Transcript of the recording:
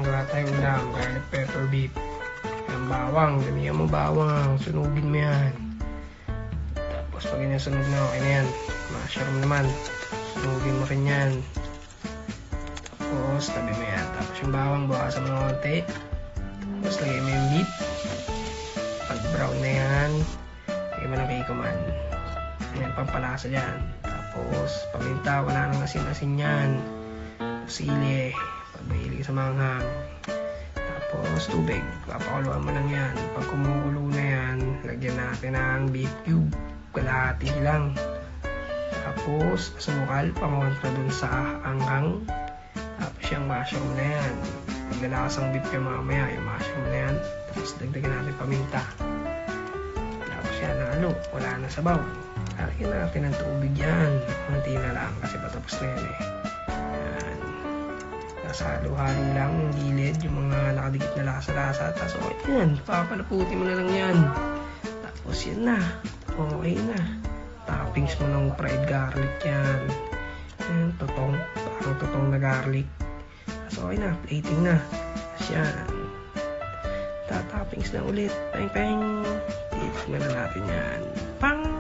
Gawa tayo ulam, garlic pepper beef. Yung bawang, damihan mo bawang, sunugin mo yan. Tapos pag ganyan sunog na, okay na yan. Mushroom naman, sunugin mo rin yan. Tapos tabi mo yan. Tapos yung bawang, bukasan mo konti. Tapos lagay mo yung beef. Pag brown na yan, lagay mo ng kikuman. Yan, pampalasa dyan. Tapos paminta, wala nang asin-asin yan. Sili, pag mahilig sa manghang. Tapos tubig, papakuluan mo lang yan. Pag kumukulo na yan, lagyan natin ng beef cube, kalahati lang. Tapos asukal, pangontra dun sa anghang. Tapos yung mushroom na yan, naglalasang beef yung mamaya, yung mushroom na yan. Tapos dagdagan natin paminta. Tapos yan, halo, wala na sabaw. Lalagyan natin ng tubig yan, konti na lang kasi patapos na yan eh. Halo-halo lang yung gilid, yung mga nakadikit na lasa-lasa. Tapos okay yan, papalaputin mo na lang yan. Tapos yan na, okay na. Toppings mo ng fried garlic yan. Yan, parang totong na garlic. Tapos okay na, plating na. Tapos yan, tatoppings na ulit. Peng-peng. Itik na natin yan. Pang!